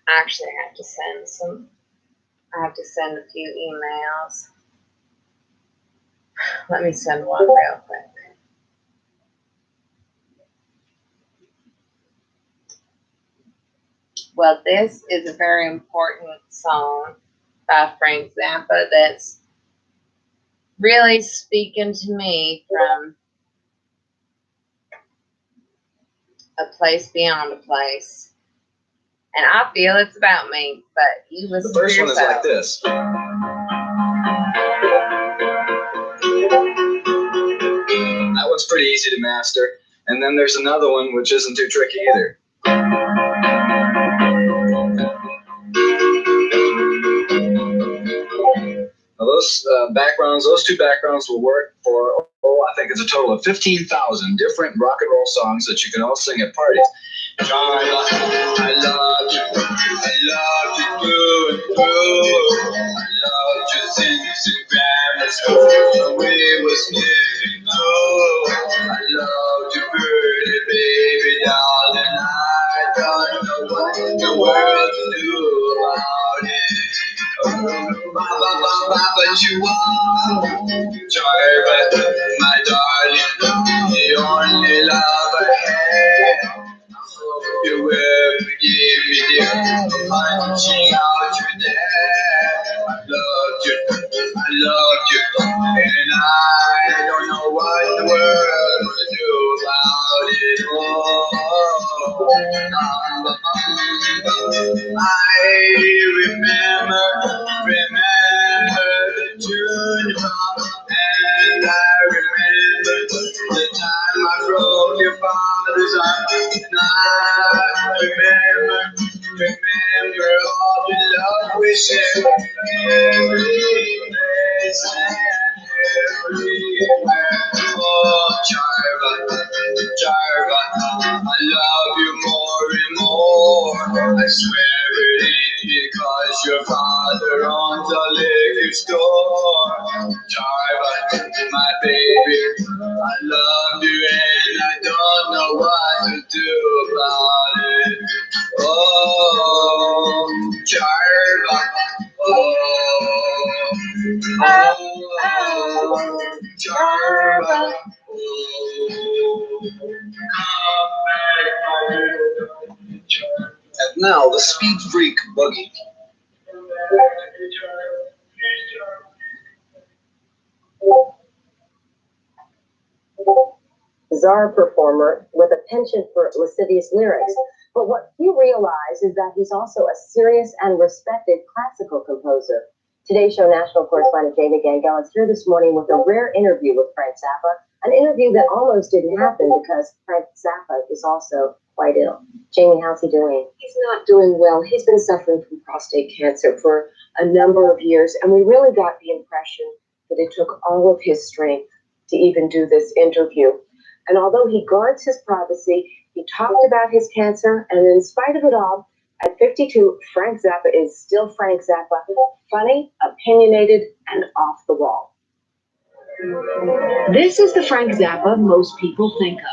Actually, I have to send a few emails. Let me send one real quick. Well, this is a very important song by Frank Zappa that's really speaking to me from a place beyond a place. And I feel it's about me, but you listen to yourself. The first one is like this. That one's pretty easy to master. And then there's another one which isn't too tricky either. Now those two backgrounds will work for, I think it's a total of 15,000 different rock and roll songs that you can all sing at parties. Jarva, I love you through and through. I loved you since in grammar school. We was living through. I loved you pretty baby darling. I don't know what the world to do about it. But you are Charva, my darling, the only love I had. You will forgive me, dear, for punching out your dad. I loved you, and I don't know what the world will do about it. I remember the tune, and I remember the time I broke your father's arm, and I remember all the love we shared, every place and everywhere. Oh, Jarva, I love you more and more. I swear it ain't because your father owns a liquor store. Jarva, my baby, I love you and I don't know what to do about it. Oh, Jarva, Jarva. And now the Speed Freak Boogie. Bizarre performer with a penchant for lascivious lyrics. But what few realize is that he's also a serious and respected classical composer. Today's Show national correspondent Jamie Gangel is here this morning with a rare interview with Frank Zappa, an interview that almost didn't happen because Frank Zappa is also quite ill. Jamie, how's he doing? He's not doing well. He's been suffering from prostate cancer for a number of years, and we really got the impression that it took all of his strength to even do this interview. And although he guards his privacy, he talked about his cancer, and in spite of it all, at 52, Frank Zappa is still Frank Zappa, funny, opinionated, and off the wall. This is the Frank Zappa most people think of.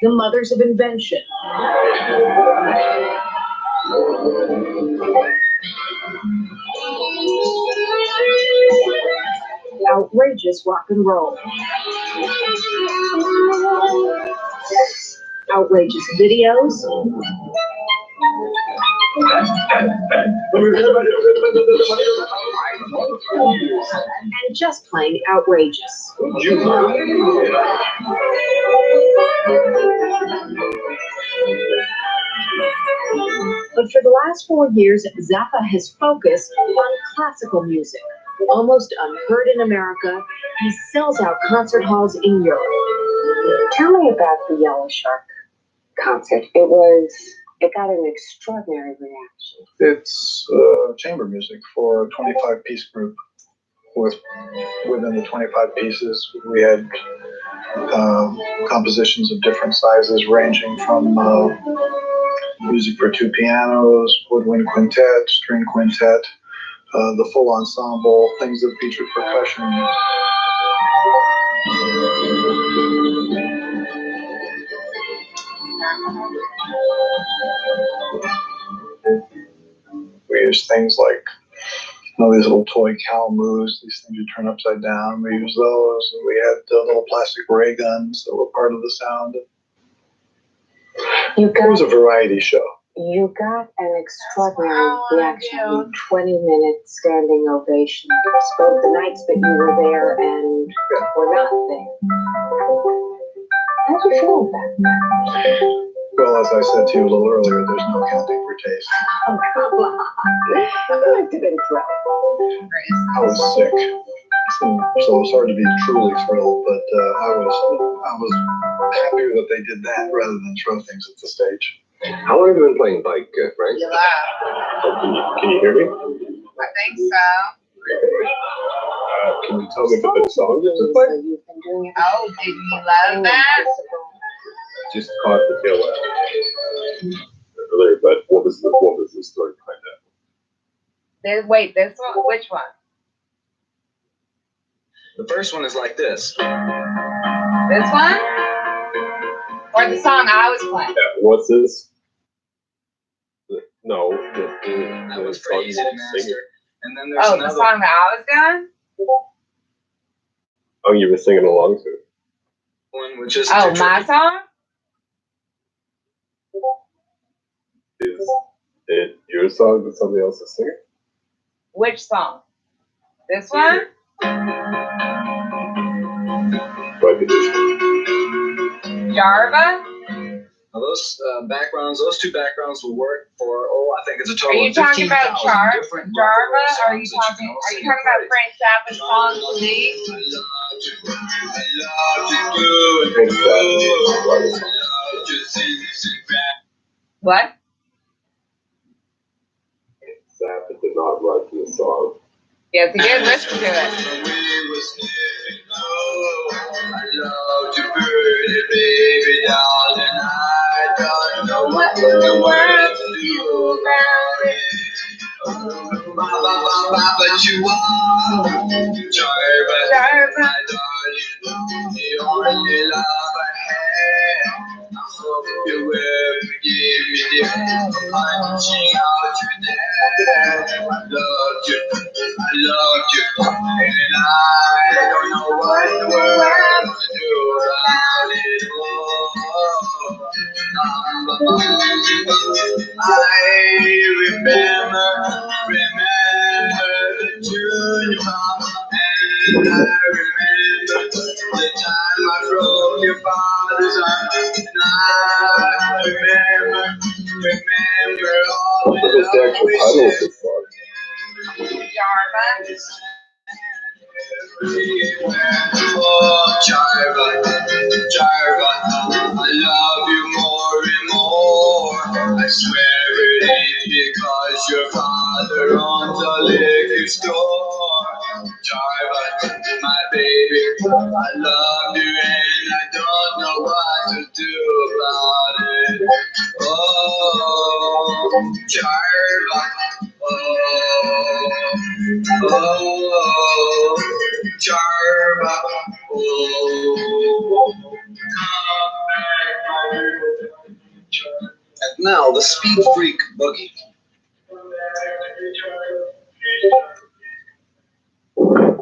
The mothers of invention. Outrageous rock and roll. Outrageous videos. And just plain outrageous. But for the last 4 years, Zappa has focused on classical music. Almost unheard in America, he sells out concert halls in Europe. Tell me about the Yellow Shark concert. It got an extraordinary reaction. It's chamber music for a 25-piece group. Within the 25 pieces, we had compositions of different sizes, ranging from music for 2 pianos, woodwind quintet, string quintet, the full ensemble, things that featured percussion. there's things like these little toy cow moves, these things you turn upside down. We use those. And we had little plastic ray guns that were part of the sound. It was a variety show. You got an extraordinary reaction, 20-minute standing ovation. Both the nights that you were there and were not there. How do you feel about that? Well, as I said to you a little earlier, there's no counting for taste. Oh, come on. I must have been thrilled. I was sick, so it was hard to be truly thrilled, but I was happier that they did that rather than throw things at the stage. How long have you been playing bike, Frank? You laugh. Can you hear me? I think so. Can you tell me what the song is? Oh, didn't you love that? Just caught the tail end. Earlier, but what was the story behind that? Wait, this one? Which one? The first one is like this. This one? Or the song I was playing? Yeah, what's this? No, That was pretty easy to master. And then there's Oh, another the song that I was doing? Oh, you were singing along to it. one, which is Oh, my song? Is it your song that somebody else is singing? Which song? This one? But it is. Jarva? Now those two backgrounds will work for, I think it's a Are total you of talking 15,000 about different Jarva? Are songs you that talking can all about sing at parties. Frank Zappa's song Believe? What? Zappa did not write the song. Yes, he did. Listen to it. What in the world to do about it? But you are Jarva, Jarva. the only love I had. I hope you will forgive me, dear, for punching out your dad. I loved you, and I don't know what in the world to do about it. I remember the tune, and I remember the time I broke your father's arm, and I remember all What was the actual title of this song? Jarva. Oh, Charva, I love you more and more. I swear it ain't because your father owns a liquor store. Charva, my baby, I love you and I don't know what to do about it. Oh, Charva, oh, Charva, and now the Speed Freak Boogie.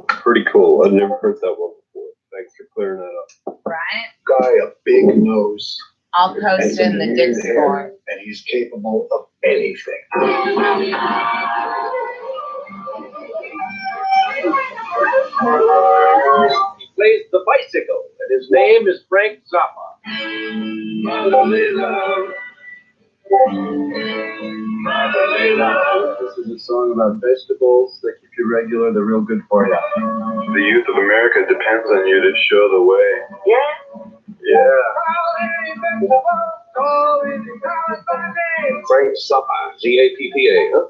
Pretty cool. I've never heard that one before. Thanks for clearing that up. Right? Guy, a big nose. I'll post in the Discord. And he's capable of anything. He plays the bicycle, and his name is Frank Zappa. This is a song about vegetables that keep you regular. They're real good for you. The youth of America depends on you to show the way. Yeah? Yeah. Frank Zappa, Z-A-P-P-A, huh?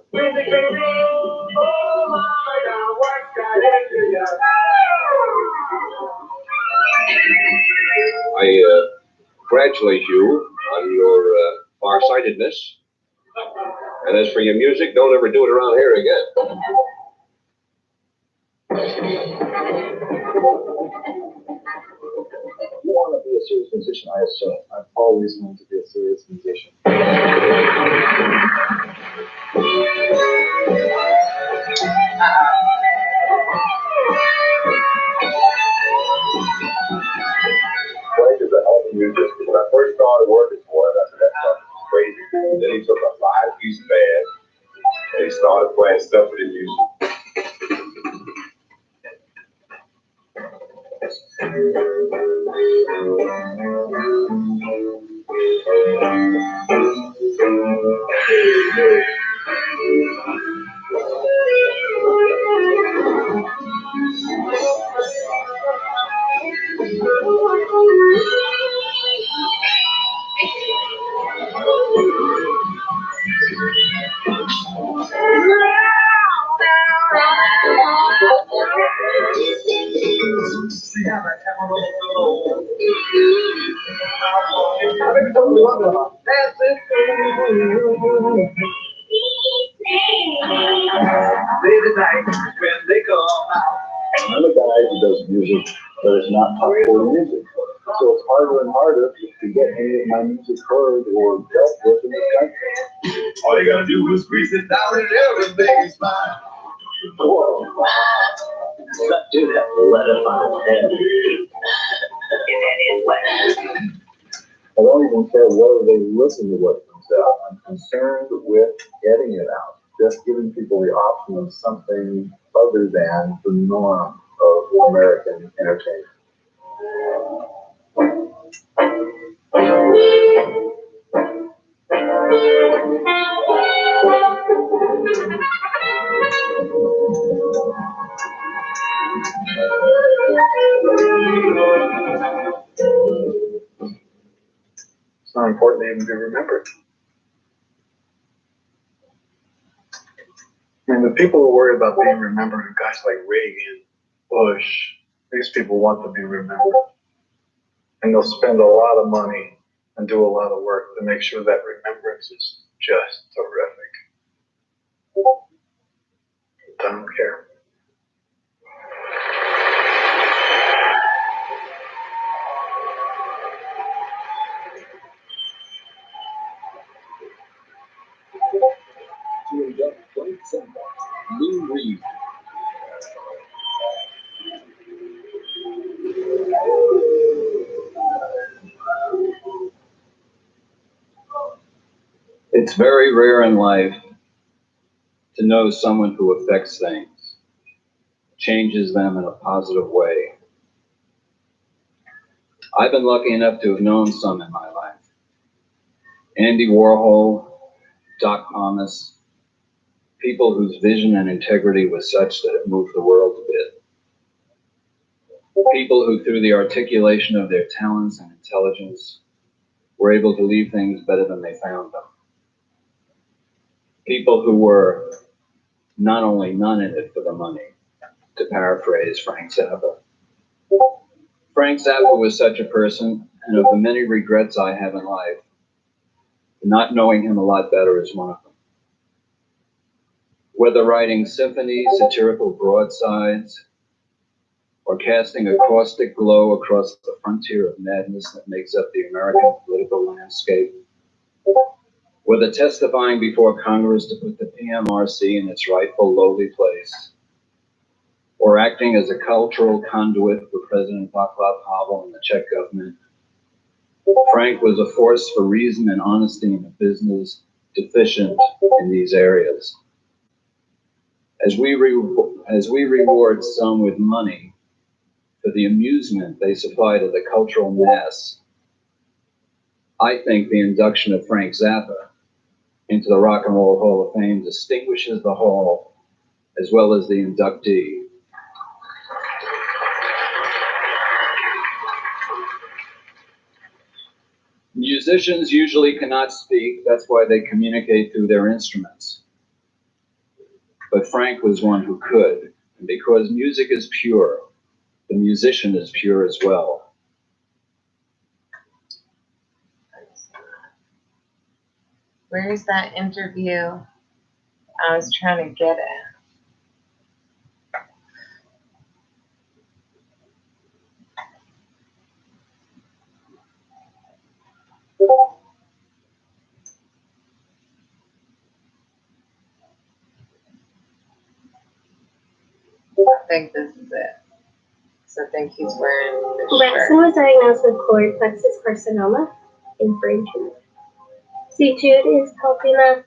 I congratulate you on your farsightedness. And as for your music, don't ever do it around here again. want to be a serious musician, I assume. I've always wanted to be a serious musician. Frank is a hell of a musician. When I first started working for him, I said, that stuff is crazy. And then he took a 5-piece band and he started playing stuff with his music. I'm a guy who does music, but it's not top-core music. So it's harder and harder to get any of my music heard or dealt with in this country. All you gotta do is squeeze it down and everything is fine. Whoa. Do that, let it on head. I don't even care whether they listen to what comes out. I'm concerned with getting it out. Just giving people the option of something other than the norm of American entertainment. It's not important to even be remembered. I mean, the people who worry about being remembered are guys like Reagan, Bush. These people want to be remembered. And they'll spend a lot of money and do a lot of work to make sure that remembrance is just terrific. I don't care. It's very rare in life to know someone who affects things, changes them in a positive way. I've been lucky enough to have known some in my life. Andy Warhol, Doc Thomas, people whose vision and integrity was such that it moved the world a bit. People who, through the articulation of their talents and intelligence, were able to leave things better than they found them. People who were not only none in it for the money, to paraphrase Frank Zappa. Frank Zappa was such a person, and of the many regrets I have in life, not knowing him a lot better is one of them. Whether writing symphonies, satirical broadsides, or casting a caustic glow across the frontier of madness that makes up the American political landscape, whether testifying before Congress to put the PMRC in its rightful lowly place, or acting as a cultural conduit for President Václav Havel and the Czech government, Frank was a force for reason and honesty in a business deficient in these areas. As we reward some with money for the amusement they supply to the cultural mass, I think the induction of Frank Zappa into the Rock and Roll Hall of Fame distinguishes the hall as well as the inductee. Musicians usually cannot speak, that's why they communicate through their instruments. But Frank was one who could, and because music is pure, the musician is pure as well. Where's that interview I was trying to get at? think this is it. So I think he's wearing this Wrexon shirt. was diagnosed with choroid plexus carcinoma in brain tumor. See, Jude is helping us.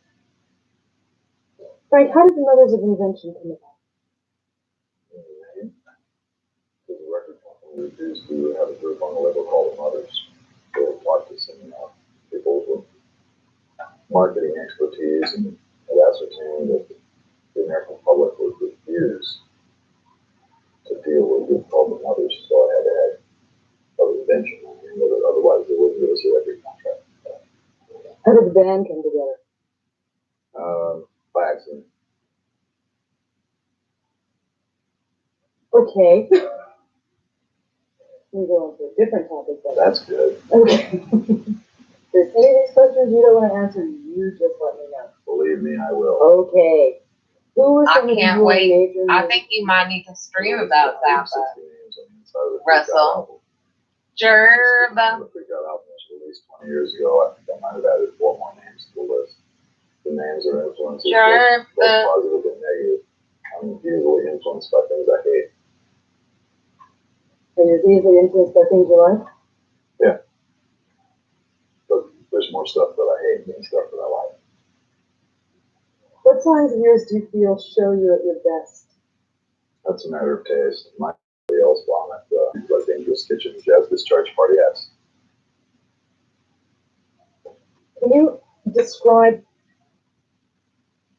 Frank, how did the Mothers of Invention come about? There's a record company that used to have a group on the label called the Mothers. They were practicing people with marketing expertise and had ascertained that the American public would refuse to deal with a group called the Mothers, so I had to have an invention. Otherwise, they wouldn't give us a record contract. How did the band come together? By accident. Okay. We go on to a different topic then. That's good. Okay. If there's any of these questions you don't want to answer, you just let me know. Believe me, I will. Okay. Who was some I of can't your wait. major I think you might need to stream about Zappa. Russell. Jarva. The Freak Out album was released 20 years ago. I think I might have added 4 more names to the list. The names are influences, both positive and negative. I'm easily influenced by things I hate. And you're easily influenced by things you like? Yeah. But there's more stuff that I hate than stuff that I like. What songs of yours do you feel show you at your best? That's a matter of taste. My else bomb at the Dangerous Kitchen Jazz Discharge Party S. Can you describe?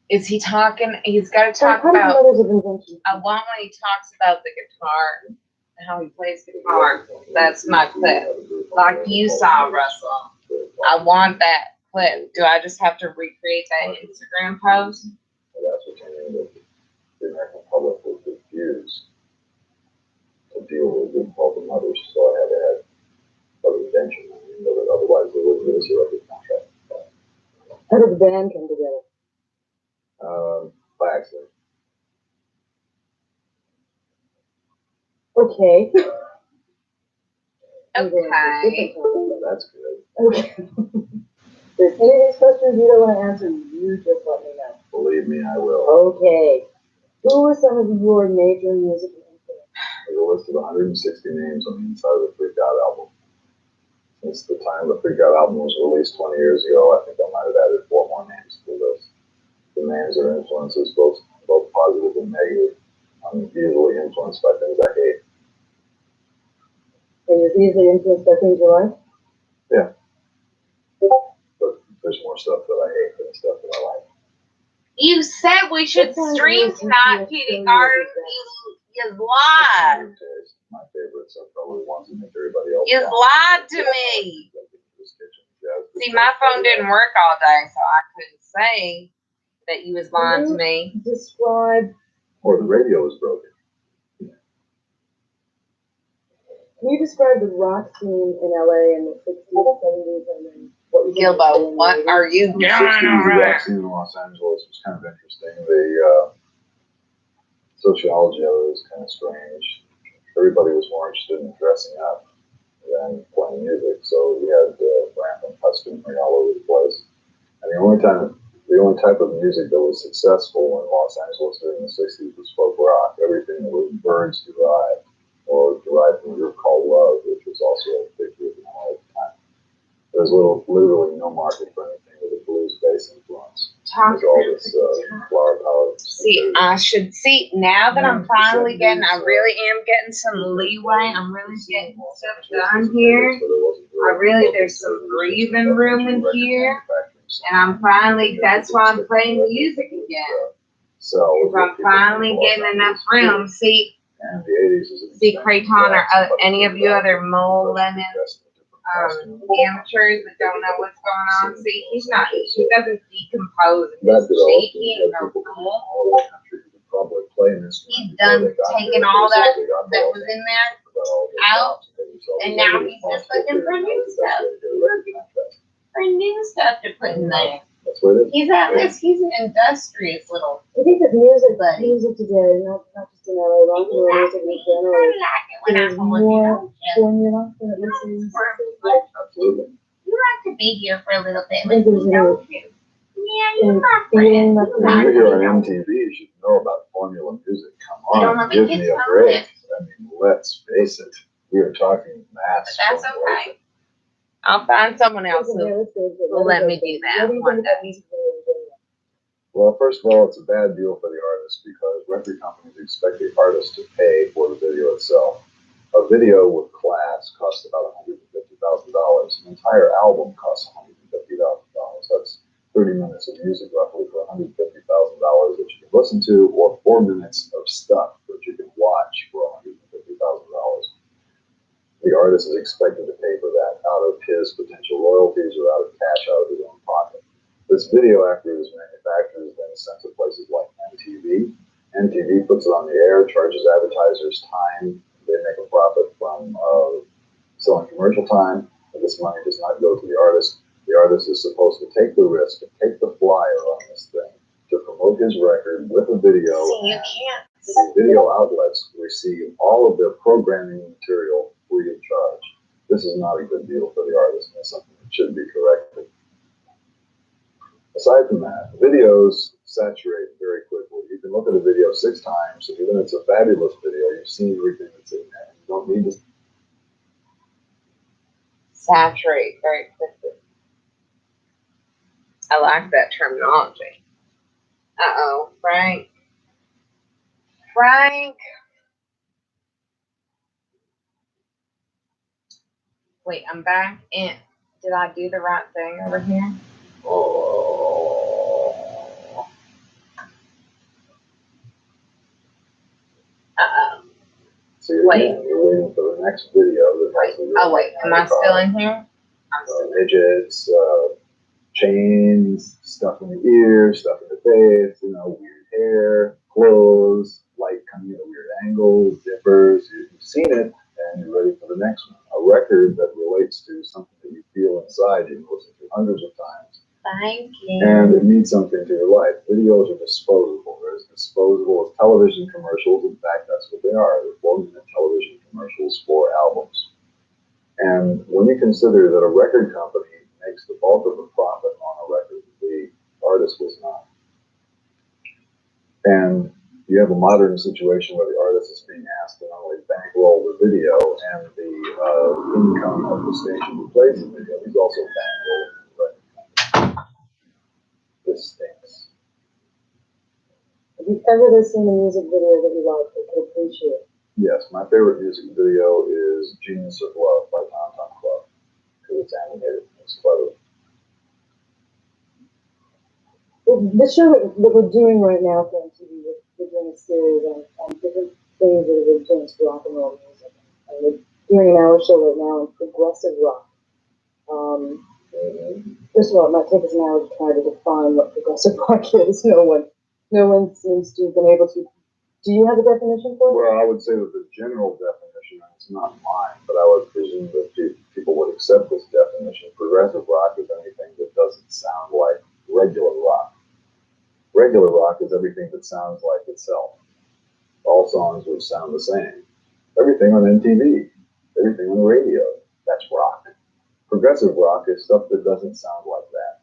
Is he talking? He's got to talk How did the about. Mothers of Invention? I want when he talks about the guitar, how he plays guitar. That's my clip. Like you saw, Russell. I want that clip. Do I just have to recreate that Instagram post? Ascertaining that the American public would refuse to deal with a group called the Mothers, so I had to have an invention. Otherwise, they wouldn't give us a record contract. How did the band come together? By accident. Okay. Okay. That's good. Okay. If there's any of these questions you don't want to answer, you just let me know. Believe me, I will. Okay. Who were some of your major musical influences? There's a list of 160 names on the inside of the Freak Out album. Since the time the Freak Out album was released 20 years ago, I think I might have added 4 more names to the list. The names are influences, both positive and negative. I'm easily influenced by things I hate. And you're easily influenced by things you like? Yeah. But there's more stuff that I hate than stuff that I like. You said we should stream tonight, Kitty Garden. You lied. My favorites are probably the ones that make everybody else. You lied to me. See, my phone didn't work all day, so I couldn't say that you was lying to me. Describe. Or the radio was broken. Can you describe the rock scene in LA in the 60s, 70s, and then what you Gilbo, what are you doing? The 60s rock scene in Los Angeles was kind of interesting. The sociology of it was kind of strange. Everybody was more interested in dressing up than playing music, so we had rampant costumery all over the place. And the only type of music that was successful in Los Angeles during the 60s was folk rock. Everything that was Birds derived, or derived from a group called Love, which was also a big group in LA at the time. There was literally no market for anything with a blues bass influence. There's all this flower power. See, I should see now that I'm finally getting. I really am getting some leeway. I'm really getting stuff done here. There's some breathing room in here, and I'm finally. That's why I'm playing music again. Because I'm finally getting enough room. See. And the 80s is See, Creighton or any of you other Mole Lennon amateurs that don't know what's going on. See, he doesn't decompose in his shape. He ain't no fool. He's done taking all that was in there out, and now he's just looking for new stuff. For new stuff to put in there. He's an industrious little. I think that music today, not just in LA, rock and roll music in general, is more formula than it was in the 60s. Absolutely. You like to be here for a little bit, I think there's don't you? Yeah, you're my feeling friend. that When you're here on MTV, you should know about formula music. Come on. They don't on, let give me me get a on break. it. I mean, let's face it, we are talking mass. But that's formulation. okay. I'll find someone else who will let me do that one day. Well, first of all, it's a bad deal for the artist because record companies expect the artist to pay for the video itself. A video with class costs about $150,000. An entire album costs $150,000. That's 30 minutes of music roughly for $150,000 that you can listen to, or 4 minutes of stuff that you can watch for $150,000. The artist is expected to pay for that out of his potential royalties or out of cash out of his own pocket. This video, after it is manufactured, is then sent to places like MTV. MTV puts it on the air, charges advertisers time. They make a profit from selling commercial time. But this money does not go to the artist. The artist is supposed to take the risk and take the flyer on this thing to promote his record with a video. See, you can't. The video outlets receive all of their programming material free of charge. This is not a good deal for the artist, and it's something that should be corrected. Aside from that, videos saturate very quickly. You can look at a video 6 times, and even if it's a fabulous video, you've seen everything that's in there. You don't need to Saturate very quickly. I like that terminology. Uh-oh, Frank. Frank. Wait, I'm back. And did I do the right thing over here? Uh-oh. see it again. You're waiting for the next video that has the Oh, wait. Am I still in here? I'm still in midgets, chains, stuff in the ears, stuff in the face, weird hair, clothes, light coming at a weird angle, zippers. You've seen it, and you're ready for the next one. A record that relates to something that you feel inside you, listen to hundreds of times. Thank you. And it means something to your life. Videos are disposable. They're as disposable as television commercials. In fact, that's what they are. They're 4-minute television commercials for albums. And when you consider that a record company makes the bulk of the profit on a record, the artist does not. And you have a modern situation where the artist is being asked to not only bankroll the video and the income of the station who plays the video, he's also bankrolling the record company. This stinks. Have you ever seen a music video that you like and can appreciate? Yes, my favorite music video is Genius of Love by Tom Tom Club, because it's animated and it's clever. The show that we're doing right now for MTV, we're doing a series on different things that are doing to rock and roll music. And we're doing an hour show right now on progressive rock. First of all, it might take us an hour to try to define what progressive rock is. No one seems to have been able to. Do you have a definition for it? Well, I would say that the general definition, and it's not mine, but I would presume that people would accept this definition. Progressive rock is anything that doesn't sound like regular rock. Regular rock is everything that sounds like itself. All songs would sound the same. Everything on MTV, everything on the radio, that's rock. Progressive rock is stuff that doesn't sound like that.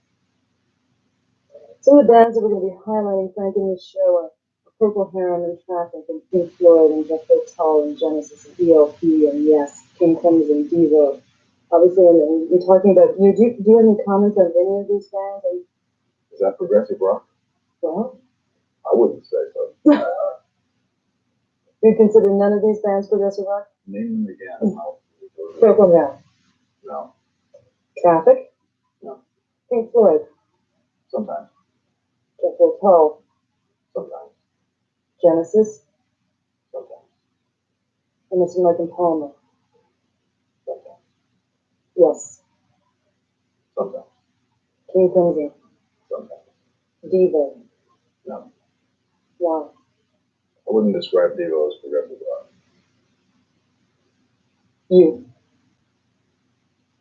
Some of the bands that we're going to be highlighting, Frank, in this show are Purple Heron and Traffic and Pink Floyd and Jeff Tull and Genesis and ELP and Yes, King Crimson, Devo. Obviously, and we're talking about, do you have any comments on any of these bands? Is that progressive rock? Well, I wouldn't say so. Do you consider none of these bands progressive rock? Name them again. No. Purple Heron. No. Traffic? No. Pink Floyd? Sometimes. Jeff Tull? Sometimes. Genesis? Sometimes. Emerson, Lake and Palmer? Sometimes. Yes. Sometimes. King Crimson? Sometimes. Devo? No. Why? I wouldn't describe Devo as progressive rock. You?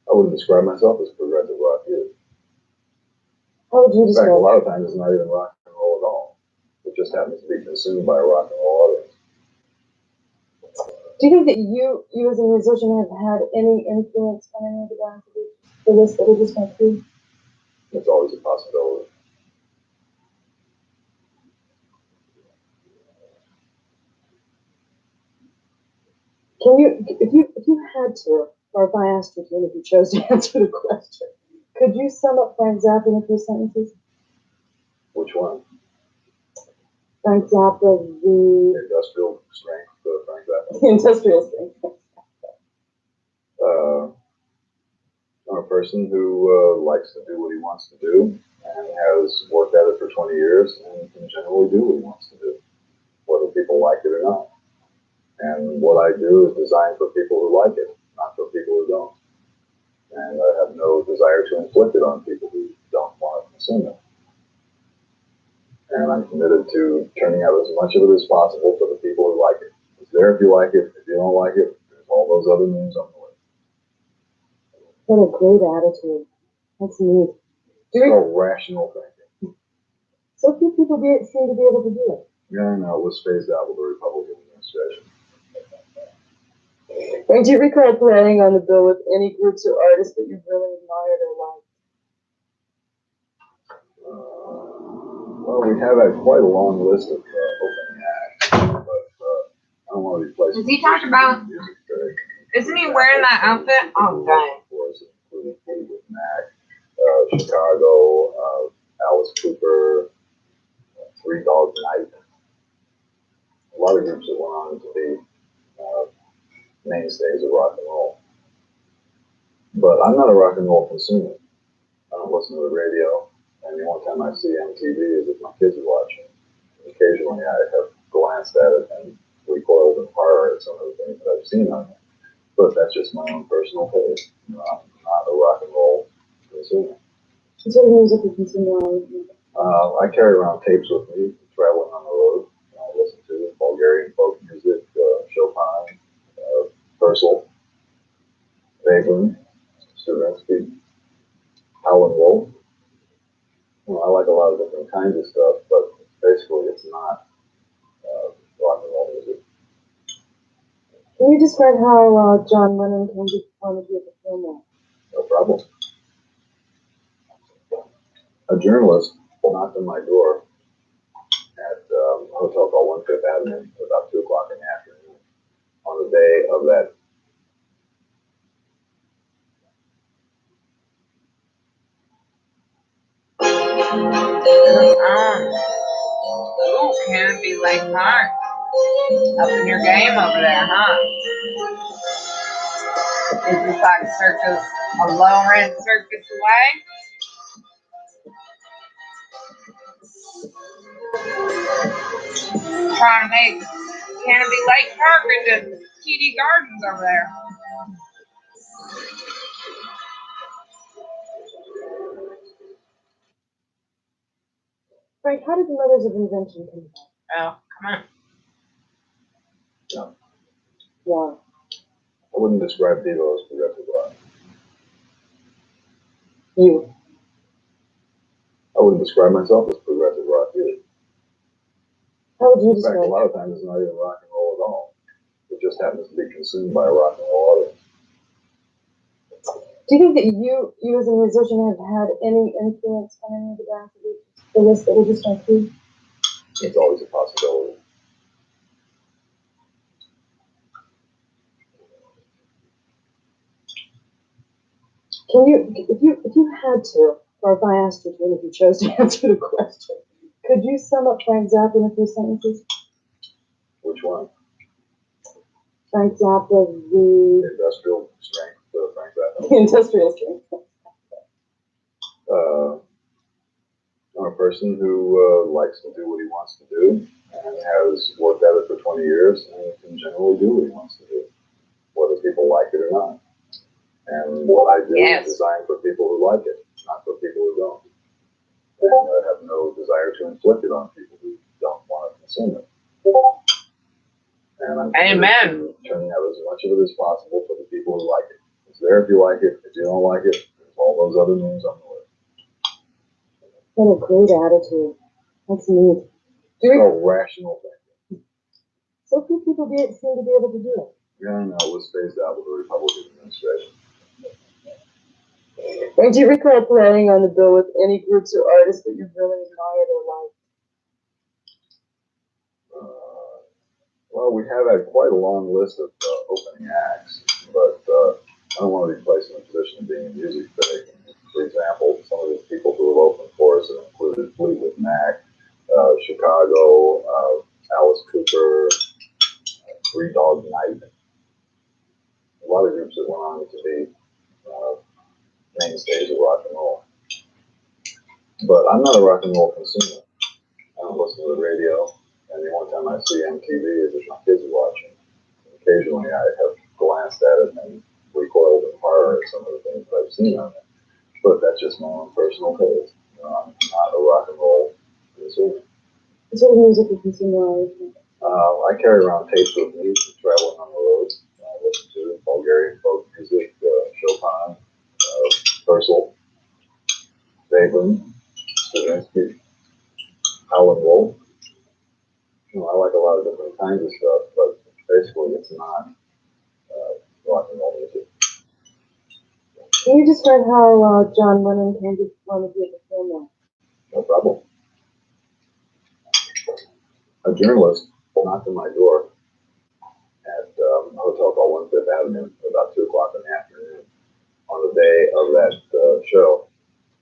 I wouldn't describe myself as progressive rock either. How would you In fact, describe? a lot of times it's not even rock and roll at all. It just happens to be consumed by a rock and roll audience. Do you think that you as a musician have had any influence on any of the bands for this that we just went through? It's always a possibility. Can you, if you had to, or if I asked you to, and if you chose to answer the question, could you sum up Frank Zappa in a few sentences? Which one? Frank Zappa, the Industrial strength, Frank Zappa. industrial strength. I'm a person who likes to do what he wants to do and has worked at it for 20 years and can generally do what he wants to do, whether people like it or not. And what I do is designed for people who like it, not for people who don't. And I have no desire to inflict it on people who don't want to consume it. And I'm committed to turning out as much of it as possible for the people who like it. It's there if you like it. If you don't like it, there's all those other names on the list. What a great attitude. That's neat. It's called rational thinking. So few people seem to be able to do it. Yeah, I know. It was phased out with the Republican administration. And do you recall planning on the bill with any groups or artists that you've really admired or liked? Well, we have quite a long list of opening acts, but I don't want to be placed. Has he talked about? Isn't he wearing that outfit? Oh, dang. Including Fleetwood Mac, Chicago, Alice Cooper, Three Dog Night. A lot of groups that went on to be mainstays of rock and roll. But I'm not a rock and roll consumer. I don't listen to the radio. And the only time I see MTV is if my kids are watching. Occasionally I have glanced at it and recoiled in horror at some of the things that I've seen on it. But that's just my own personal taste. I'm not a rock and roll consumer. What sort of music you consume now? I carry around tapes with me, traveling on the road. I listen to Bulgarian folk music, Chopin, Purcell, Wagner, Stravinsky, Howlin' Wolf. I like a lot of different kinds of stuff, but basically it's not rock and roll music. Can you describe how John Lennon came to perform with you at the film? No problem. A journalist knocked on my door at a hotel called 1 Fifth Avenue about 2 o'clock in the afternoon on the day of that. Ooh, Canopy Lake Park. Up in your game over there, huh? Is this like circus, a low-rent circus away? Trying to make Canopy Lake Park into TD Gardens over there. Frank, how did the Mothers of Invention come about? Oh, come on. No, Yeah. I wouldn't describe Devo as progressive rock. You. I wouldn't describe myself as progressive rock either. How would you In fact, describe a lot of times it's not even rock and roll at all. It just happens to be consumed by a rock and roll audience. Do you think that you as a musician have had any influence on any of the bands the list that we just went through? It's always a possibility. Can you, if you had to, or if I asked you to, and if you chose to answer the question, could you sum up Frank Zappa in a few sentences? Which one? Frank Zappa, the Industrial strength, Frank Zappa. industrial strength. I'm a person who likes to do what he wants to do and has worked at it for 20 years and can generally do what he wants to do, whether people like it or not. And what I do is designed for people who like it, not for people who don't. And I have no desire to inflict it on people who don't want to consume it. And I'm committed to turning out as much of it as possible for the people who like it. It's there if you like it. If you don't like it, there's all those other names on the list. What a great attitude. That's neat. It's called rational thinking. So few people seem to be able to do it. Yeah, I know. It was phased out with the Republican administration. And do you recall planning on the bill with any groups or artists that you've really admired or liked? Well, Well, we have had quite a long list of opening acts, but I don't want to be placed in a position of being a music critic. For example, some of the people who have opened for us have included Fleetwood Mac, Chicago, Alice Cooper, Three Dog Night. A lot of groups that went on to be mainstays of rock and roll. But I'm not a rock and roll consumer. I don't listen to the radio, and the only time I see MTV is if my kids are watching. Occasionally I have glanced at it and recoiled in horror at some of the things that I've seen on it. But that's just my own personal taste. You know, I'm not a rock and roll consumer. What sort of music you consume while you I carry around tapes with me traveling on the road. I listen to Bulgarian folk music, Chopin, Purcell, Veblen, Stravinsky, Howlin' Wolf. You know, I like a lot of different kinds of stuff, but basically it's not rock and roll music. Can you describe how John Lennon came to one of you perform that? No problem. A journalist knocked on my door at a hotel called 1 Fifth Avenue about 2 o'clock in the afternoon on the day of that show.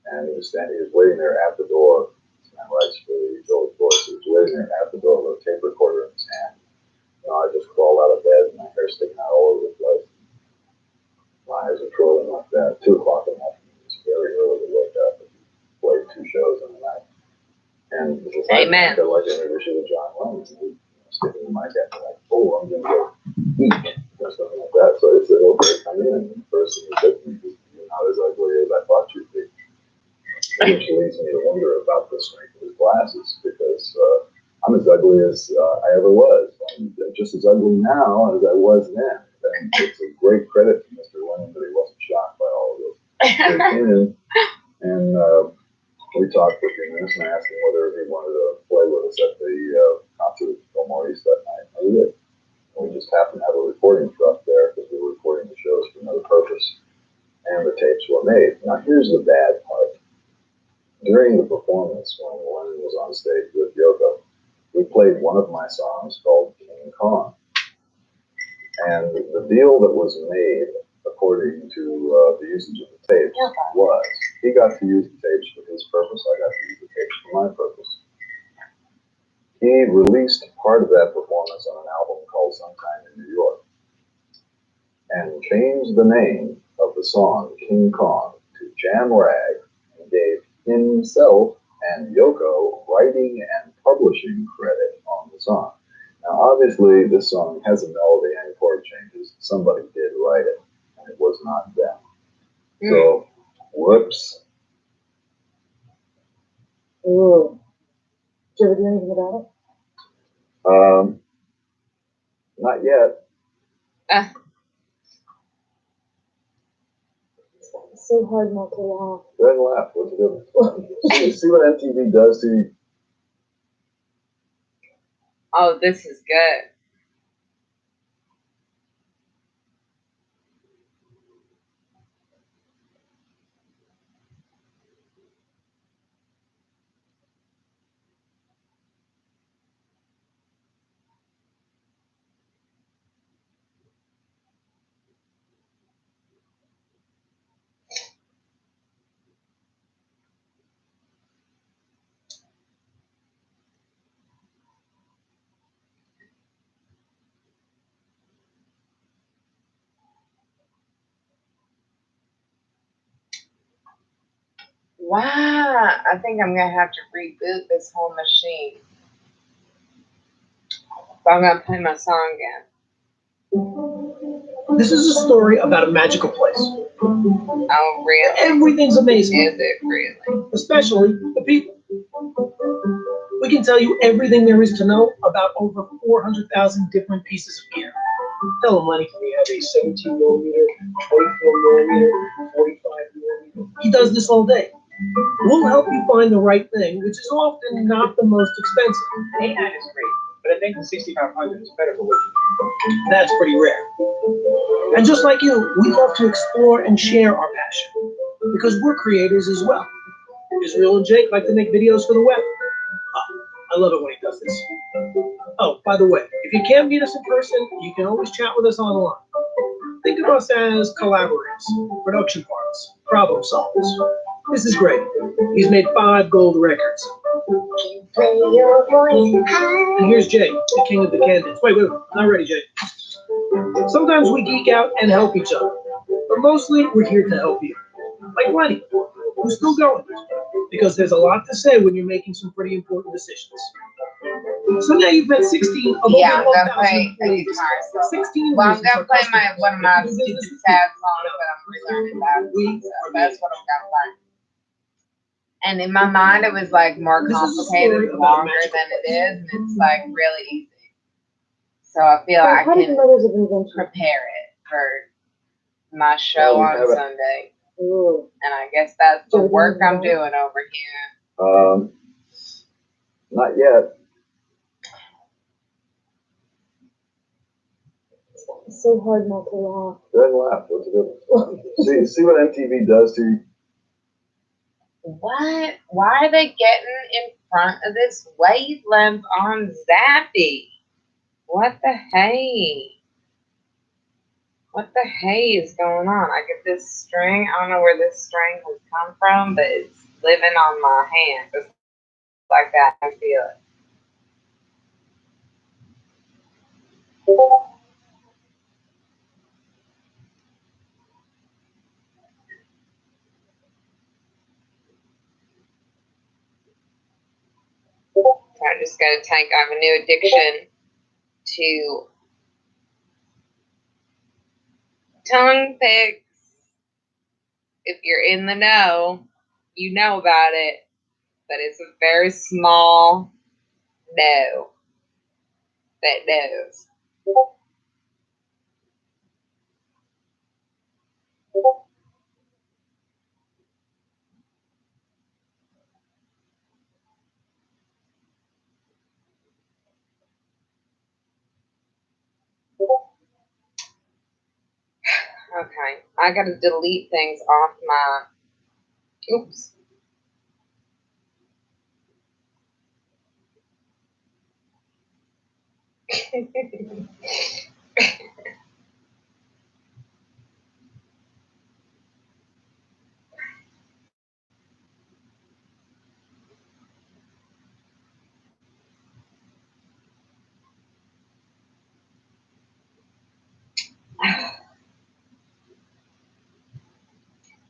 And he was waiting there at the door. This man writes for the Village Voice. He was waiting there at the door with a tape recorder in his hand. You know, I just crawled out of bed and my hair sticking out all over the place. My eyes are twirling like that. 2 o'clock in the afternoon. It's very early to wake up and play 2 shows in the night. And this is Amen. I like to introduce you to John Lennon. And sticking the mic at me like, oh, I'm going to go eat or something like that. So I said, okay, come in. And the first thing he said to me is, you're not as ugly as I thought you'd be. Which leads me to wonder about the strength of his glasses, because I'm as ugly as I ever was. I'm just as ugly now as I was then. And it's a great credit to Mr. Lennon that he wasn't shocked by all of this. He came in and we talked for a few minutes, and I asked him whether he wanted to play with us at the concert at Fillmore East that night. And we did. And we just happened to have a recording truck there because we were recording the shows for another purpose. And the tapes were made. Now, here's the bad part. During the performance, when Lennon was on stage with Yoko, we played one of my songs called King Kong. And the deal that was made, according to the usage of the tapes, was he got to use the tapes for his purpose, I got to use the tapes for my purpose. He released part of that performance on an album called Sometime in New York and changed the name of the song King Kong to Jam Rag and gave himself and Yoko writing and publishing credit on the song. Now, obviously, this song has a melody and chord changes. Somebody did write it, and it was not them. So, whoops. Ooh. Did you ever do anything about it? Not yet. It's so hard not to laugh. Go ahead and laugh. What's the difference? You see what MTV does to you? Oh, this is good. Wow, I think I'm gonna have to reboot this whole machine. But I'm gonna play my song again. This is a story about a magical place. Oh, really? Everything's amazing. Is it really? Especially the people. We can tell you everything there is to know about over 400,000 different pieces of gear. Tell them Lenny can have a 17 millimeter, 24 millimeter, 45 millimeter. He does this all day. We'll help you find the right thing, which is often not the most expensive. The A9 is great, but I think the 6500 is better for what you need. That's pretty rare. And just like you, we love to explore and share our passion, because we're creators as well. Israel and Jake like to make videos for the web. I love it when he does this. Oh, by the way, if If you can't meet us in person, you can always chat with us online. Think of us as collaborators, production partners, problem solvers. This is great. He's made 5 gold records. Play your voice high. And here's Jay, the king of the candidates. Wait, not ready, Jay. Sometimes we geek out and help each other, but mostly we're here to help you. Like Lenny, who's still going, because there's a lot to say when you're making some pretty important decisions. So now you've met 16 of Yeah, over I'm gonna play 1,000 a employees. guitar. So. 16 Well, I'm reasons gonna our play customers one of my do business stupid with sad you. songs, but I'm relearning that. We So are that's what I'm gonna play. And in my mind, it was like more This is a complicated, story about longer magical than it is, and it's like really easy. So I feel like I How did the can mothers of invention? prepare it for my show Well, you on have it. Sunday. Ooh. And I guess that's the work I'm doing over here. Not yet. It's so hard not to laugh. Go ahead and laugh. What's the difference? see what MTV does to you? What? Why are they getting in front of this wavelength on Zappy? What the hey? What the hey is going on? I get this string. I don't know where this string has come from, but it's living on my hand. Just like that. I feel it. So I'm just going to I have a new addiction to tongue picks. If you're in the know, you know about it, but it's a very small no that knows. Okay, I gotta delete things off my. Oops.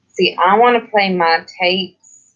See, I want to play my tapes.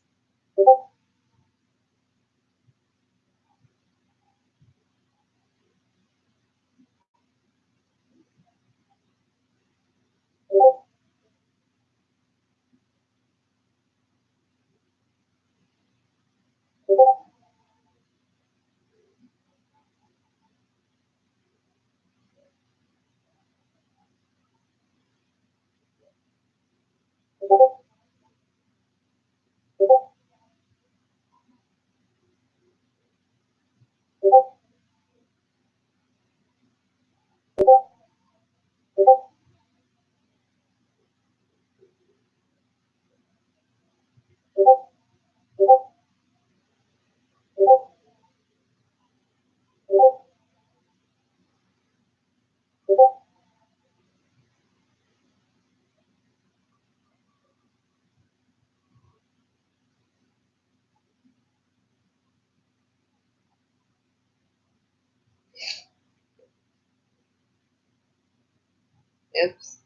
Oops.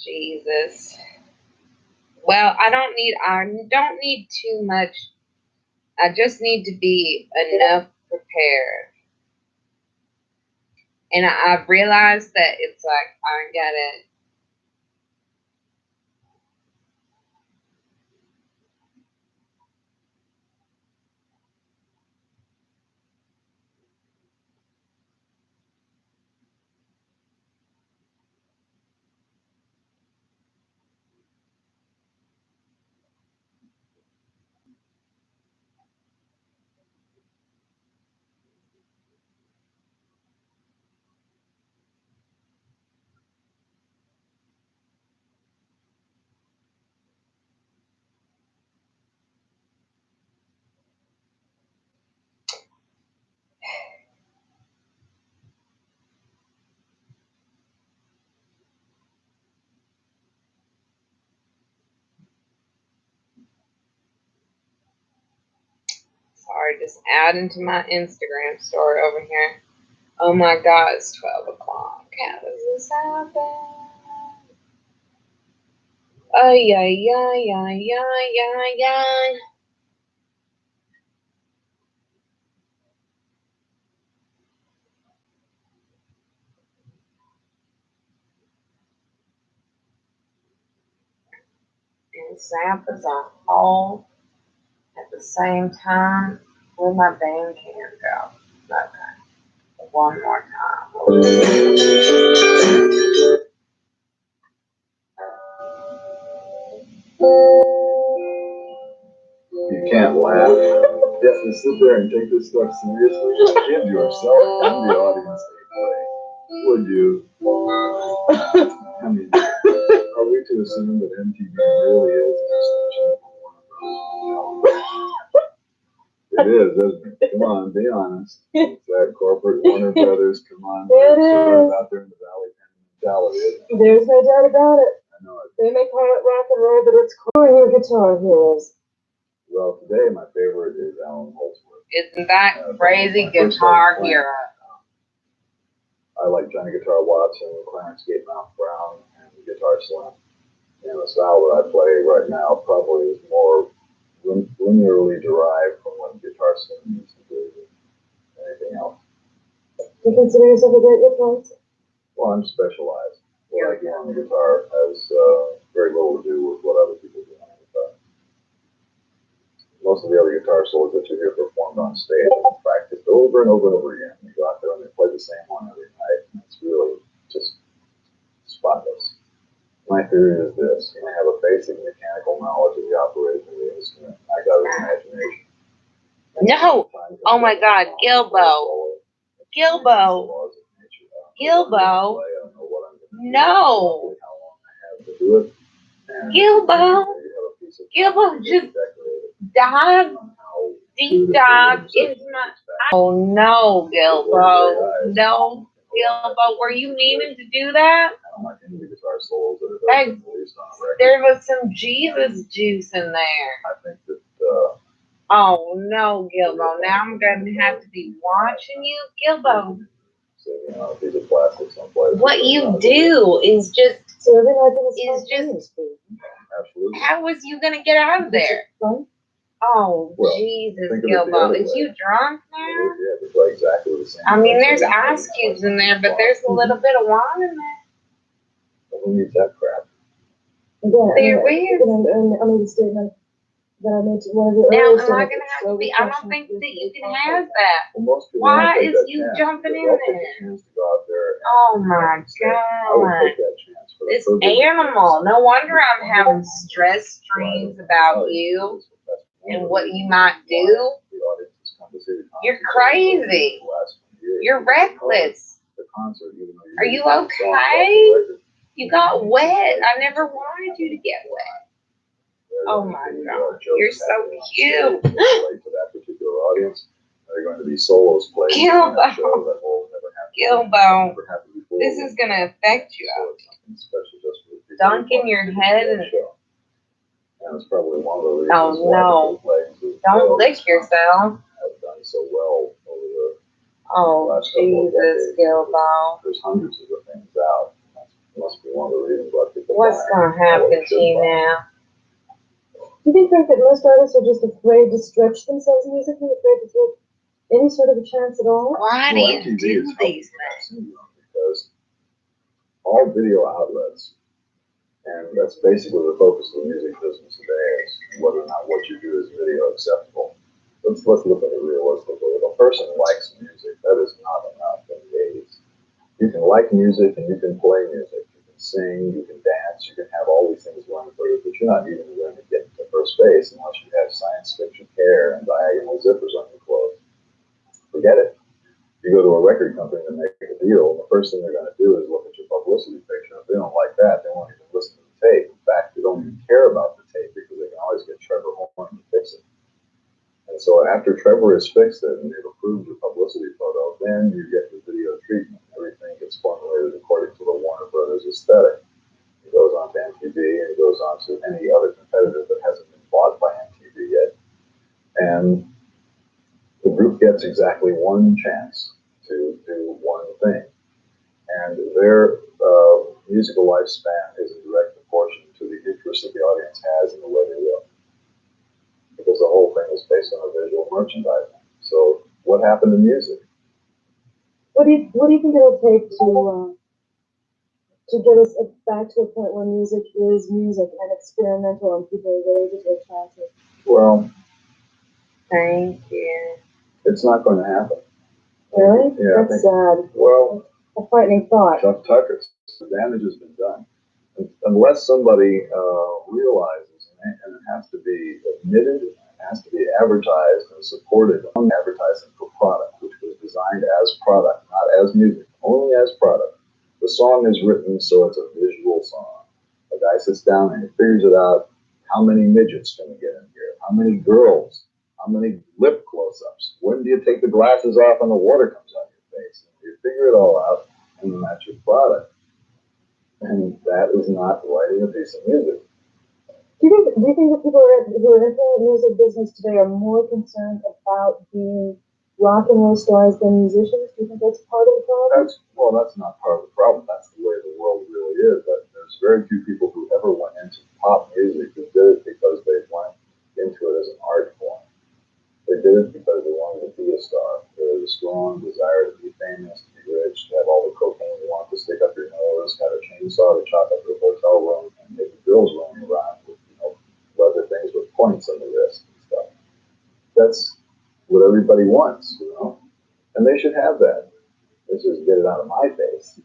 Jesus. Well, I don't need too much. I just need to be enough prepared. And I've realized that it's like I gotta. Sorry, just adding to my Instagram story over here. Oh my God, it's 12 o'clock. How does this happen? Ay, ay, ay, ay, ay, ay, ay. And Zappa's on hold at the same time. Where my band can't go. Okay. One more time. You can't laugh. You have to sit there and take this stuff seriously. Give yourself and the audience a break. Would you? I mean, are we to assume that MTV really is an extension of Warner Brothers? It is, isn't it? Come on, be honest. It's that corporate Warner Brothers, come on. They're sort of out there in the valley mentality, isn't it? There's no doubt about it. I know it. They may call it rock and roll, but it's cool. Your guitar heroes. Well, today my favorite is Alan Holdsworth. Isn't that crazy? Guitar Hero. I like Johnny Guitar Watson, Clarence Gatemouth Brown, and Guitar Slim. And the style that I play right now probably is more linearly derived from what Guitar Slim used to do than anything else. Do you consider yourself a great guitarist? Well, I'm specialized. What I do on the guitar has very little to do with what other people do on the guitar. Most of the other guitar solos that you hear performed on stage are practiced over and over and over again. You go out there and they play the same one every night. And it's really just spotless. My theory is this: you have a basic mechanical knowledge of the operation of the instrument. I got an imagination. No! Oh my God, Gilbo. Gilbo. Gilbo. No! Gilbo. Gilbo just dive, deep dive into my. Oh no, Gilbo. No, Gilbo. Were you meaning to do that? Hey, there was some Jesus juice in there. I think that. Oh no, Gilbo. Now I'm going to have to be watching you, Gilbo. What you do is just. Absolutely. How was you going to get out of there? Oh, Well, Jesus, Gilbo. Is you drunk now? Yeah, they play exactly the same. I mean, there's ice cubes in there, but there's a little bit of wine in there. Who needs that crap? They're weird. I made a statement that I made to one of the Now, earlier am I going to have to be? I don't think that you can have that. Why is you jumping in there? Oh my God. This animal. No wonder I'm having stress dreams about you and what you might do. You're crazy. You're reckless. Are you okay? You got wet. I never wanted you to get wet. Oh my God. You're so cute. They're going to be solos played. Gilbo. This is going to affect you. Dunking your head and. And it's probably one of the reasons Oh no. Don't lick yourself. Have done so well over the Oh Jesus, Gilbo. There's hundreds of the things out. That must be one of the reasons why people. What's going to happen to you now? Do you think that most artists are just afraid to stretch themselves musically, afraid to take any sort of a chance at all? Why do you do these things? Because all video outlets, and that's basically the focus of the music business today, is whether or not what you do is video acceptable. Let's look at it realistically. If a person likes music, that is not enough in the 80s. You can like music and you can play music. You can sing, you can dance, you can have all these things going for you, but you're not even going to get to first base unless you have science fiction hair and diagonal zippers on your clothes. Forget it. You go to a record company to make a deal, and the first thing they're going to do is look at your publicity picture. If they don't like that, they won't even listen to the tape. In fact, they don't even care about the tape because they can always get Trevor Horn to fix it. And so after Trevor has fixed it and they've approved your publicity photo, then you get the video treatment. Everything gets formulated according to the Warner Brothers aesthetic. It goes on to MTV and it goes on to any other competitor that hasn't been bought by MTV yet. And That's exactly one chance to do one thing. And their musical lifespan is in direct proportion to the interest that the audience has in the way they look. Because the whole thing is based on a visual merchandising. So what happened to music? What do you think it'll take to get us back to a point where music is music and experimental and people are really get attracted? Well, Thank you. it's not going to happen. Really? Yeah, That's sad. Well, A frightening thought. Chuck Tucker, the damage has been done. Unless somebody realizes, and it has to be admitted, it has to be advertised and supported on advertising for product, which was designed as product, not as music, only as product. The song is written so it's a visual song. A guy sits down and he figures it out. How many midgets can we get in here? How many girls? How many lip close-ups? When do you take the glasses off and the water comes out your face? You figure it all out, and then that's your product. And that is not writing a piece of music. Do you think that people who are in the music business today are more concerned about being rock and roll stars than musicians? Do you think that's part of the problem? That's not part of the problem. That's the way the world really is. But there's very few people who ever went into pop music who did it because they went into it as an art form. They did it because they wanted to be a star. There was a strong desire to be famous, to be rich, to have all the cocaine you want to stick up your nose, have a chainsaw to chop up your hotel room, and maybe girls running around with, leather things with points on the wrist and stuff. That's what everybody wants, and they should have that. Let's just get it out of my face.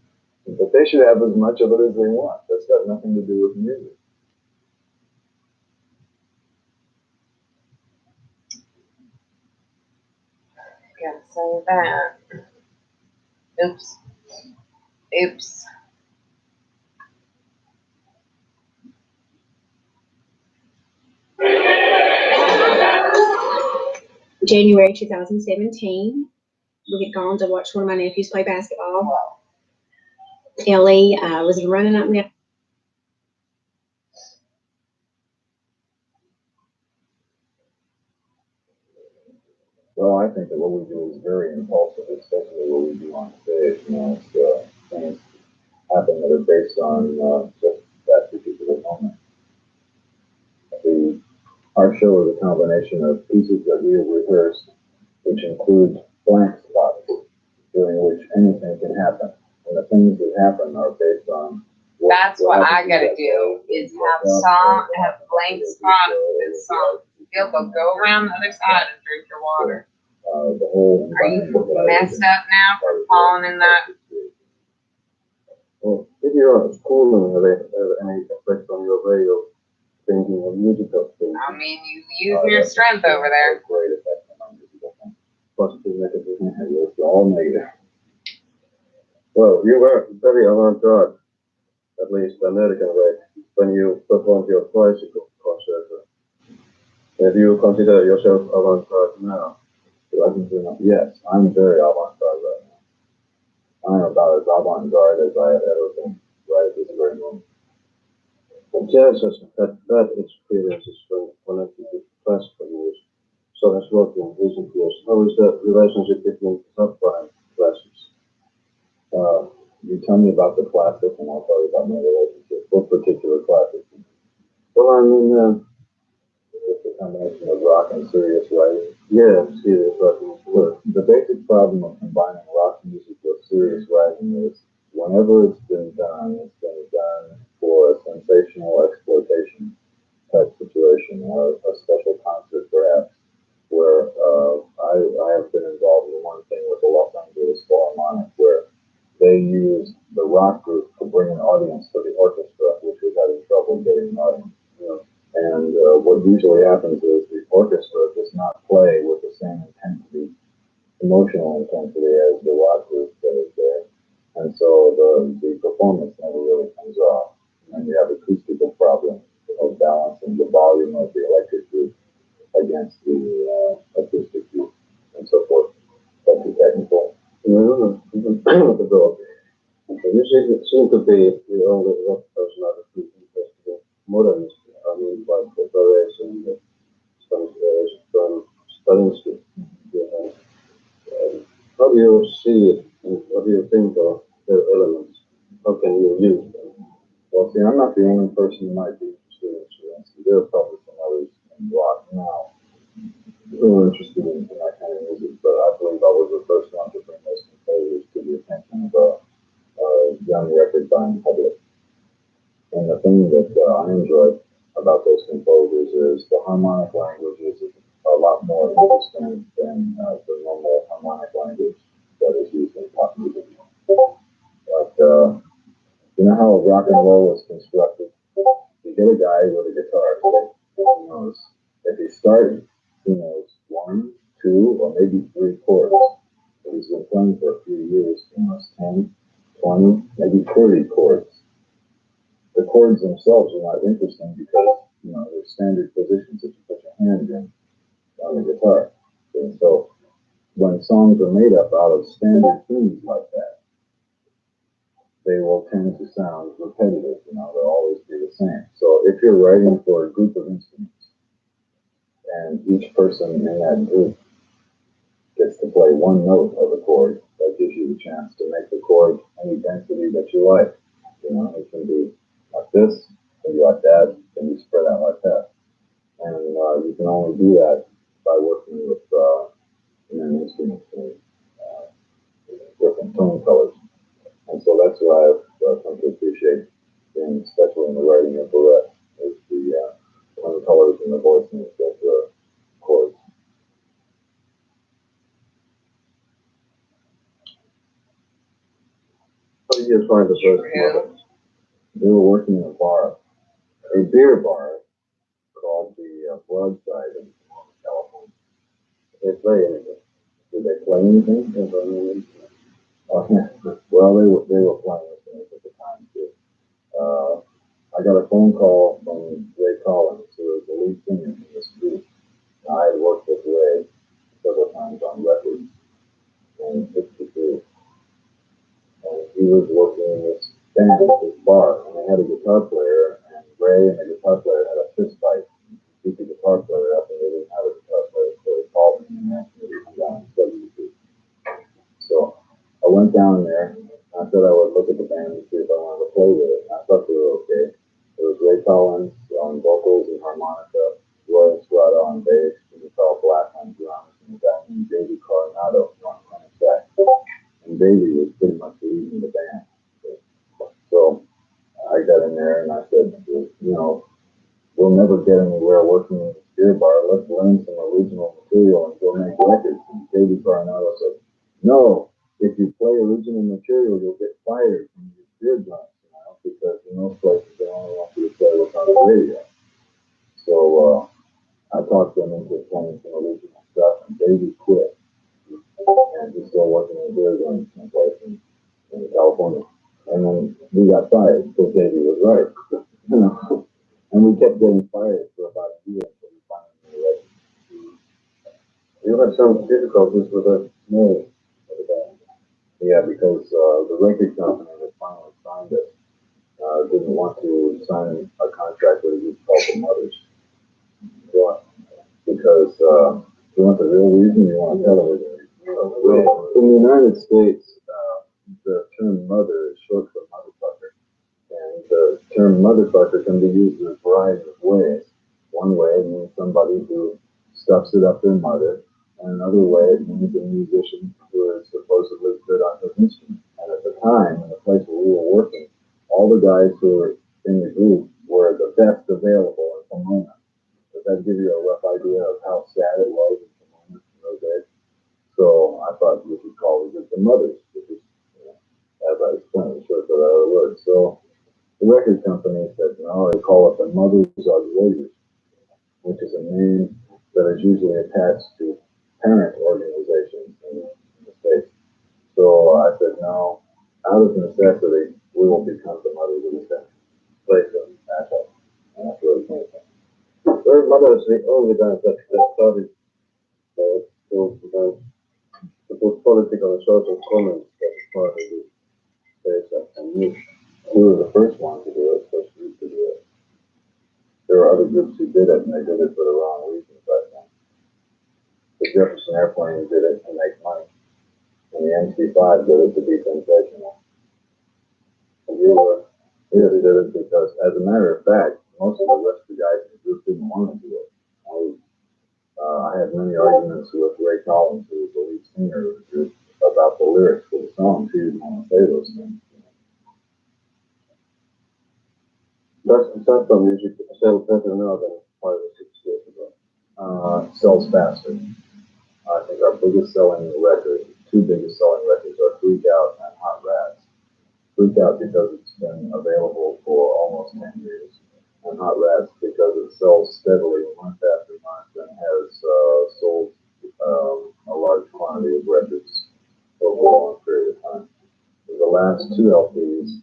But they should have as much of it as they want. That's got nothing to do with music. Gotta say that. Oops. Oops. January 2017, we had gone to watch one of my nephews play basketball. Ellie was running up and Well, I think that what we do is very impulsive, especially what we do on stage. It's things happen that are based on just that particular moment. Our show is a combination of pieces that we have rehearsed, which includes blank spots during which anything can happen. And the things that happen are based on. That's what I gotta do, is have blank spots in this song. Be able to go around the other side and drink your water. The whole Are you messed up now for falling in that? Well, if you're at school and have any effect on your way of thinking or musical things. I mean, you use your strength over there. Great effect on musical things. Positive, negative, it's all negative. Well, you were very avant-garde, at least American way, when you performed your bicycle concert. Do you consider yourself avant-garde now? Yes, I'm very avant-garde right now. I'm about as avant-garde as I have ever been right at this very moment. Jazz has had bad experiences when connected with classical music, so has worked in recent years. How is the relationship between Zappa and classics? You tell me about the classic, and I'll tell you about my relationship. What particular classic? Well, I mean, it's a combination of rock and serious writing. Yeah, serious writing. Well, the basic problem of combining rock music with serious writing is whenever it's been done for a sensational exploitation type situation, or a special concert perhaps, where I have been involved in one thing with the Los Angeles Philharmonic, where they used the rock group to bring an audience to the orchestra, which was having trouble getting an audience. And what usually happens is the orchestra does not play with the same intensity, emotional intensity, as the rock group that is there. And so the performance never really comes off. And you have acoustical problems of balancing the volume of the electric group against the acoustic group and so forth. That's the technical. You seem to be the only rock personality interested in modernist. I mean, like the Perez and the Spanish from Spanish. do you see it? And what do you think of their elements? How can you use them? Well, see, I'm not the only person who might be interested in Stravinsky. There are probably some others in rock now who are interested in that kind of music, but I believe I was the first one to bring those composers to the attention of a young record buying public. And the thing that I enjoyed about those composers is the harmonic language is a lot more interesting than the normal harmonic language that is used in pop music. Like, you know how rock and roll is constructed? You get a guy with a guitar, right? He knows if he started, he knows 1, 2, or maybe 3 chords. If he's been playing for a few years, he knows 10, 20, maybe 30 chords. The chords themselves are not interesting because, you know, they're standard positions that you put your hand in on the guitar. And so when songs are made up out of standard tunes like that, they will tend to sound repetitive, you know, they'll always be the same. So if you're writing for a group of instruments and each person in that group gets to play one note of a chord, that gives you the chance to make the chord any density that you like. You know, it can be like this, it can be like that, it can be spread out like that. And you can only do that by working with instruments and different tone colors. And so that's what I've come to appreciate, and especially in the writing of Barrett, is the tone colors and the voicings of the chords. How did you find the first one? They were working in a bar, a beer bar, called the Broadside in California. Did they play anything? Did they play anything? Well, they were playing things at the time too. I got a phone call from Ray Collins, who was the lead singer in this group. I had worked with Ray several times on records in '63, and he was working in this band, this bar, and they had a guitar player, and Ray and the guitar player had a fist fight. He beat the guitar player up, and they didn't have a guitar player, so they called me and asked me to come down and play with the. So I went down there. I said I would look at the band and see if I wanted to play with it. I thought they were okay. It was Ray Collins on vocals and harmonica, Roy Estrada on bass, and Carl Black on drums, and a guy named Davey Coronado on tenor sax. And Davey was pretty much leading the band. So I got in there and I said, you know, we'll never get anywhere working in this beer bar. Let's learn some original material and go make records. And Davey Coronado said, no. If you play original material, you'll get fired from your beer joints, you know, because in most places they only want you to play what's on the radio. So I talked them into playing some original stuff, and Davey quit. And he's still working in beer joints someplace in California. And then we got fired because Davey was right, you know. And we kept getting fired for about a year until we finally made a record. You had some difficulties with the name of the band. Yeah, because the record company that finally signed it didn't want to sign a contract with a group called the Mothers. Why? Because you want the real reason, you want to tell the reason. Well, in the United States, the term mother is short for motherfucker. And the term motherfucker can be used in a variety of ways. One way it means somebody who stuffs it up their mother. And another way, it means a musician who is supposedly good on his instrument. And at the time, in the place where we were working, all the guys who were in the group were the best available in Pomona. Does that give you a rough idea of how sad it was in Pomona in those days? So I thought we should call it the Mothers, which is, you know, as I explained, short for that other word. So the record company said, no, they call it the Mothers Auxiliaries, which is a name that is usually attached to parent organizations in the States. So I said, no, out of necessity, we will become the Mothers of the State. Place of asshole. And that's where it came from. Their Mothers, the only band that started to put political and social comments as part of the space and youth. We were the first one to do it, first group to do it. There were other groups who did it, and they did it for the wrong reasons, I think. The Jefferson Airplane did it to make money. And the MC5 did it to be sensational. He did it because, as a matter of fact, most of the rest of the guys in the group didn't want to do it. I had many arguments with Ray Collins, who was the lead singer of the group, about the lyrics for the songs. He didn't want to say those things. Zappa music sells better now than 5 or 6 years ago. Sells faster. I think our biggest selling record, 2 biggest selling records are Freak Out and Hot Rats. Freak Out because it's been available for almost 10 years. And Hot Rats because it sells steadily month after month and has sold a large quantity of records over a long period of time. The last 2 LPs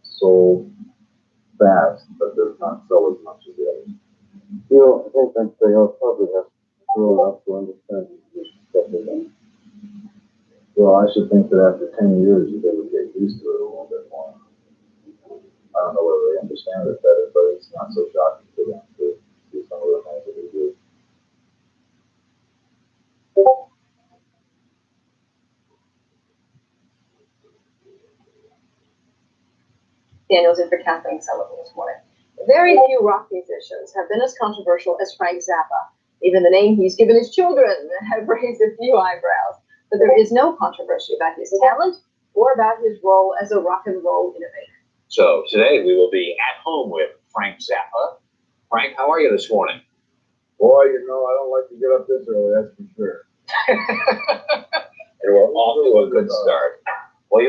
sold fast, but does not sell as much as the others. You know, I think that they all probably have grown up to understand this stuff with them. Well, I should think that after 10 years, they would get used to it a little bit more. I don't know whether they understand it better, but it's not so shocking to them to do some of the things that they do. Daniel's in for Kathleen Sullivan this morning. Very few rock musicians have been as controversial as Frank Zappa. Even the name he's given his children have raised a few eyebrows. But there is no controversy about his talent or about his role as a rock and roll innovator. So today we will be at home with Frank Zappa. Frank, how are you this morning? Boy, you know, I don't like to get up this early, that's for sure. And we're off to a good start.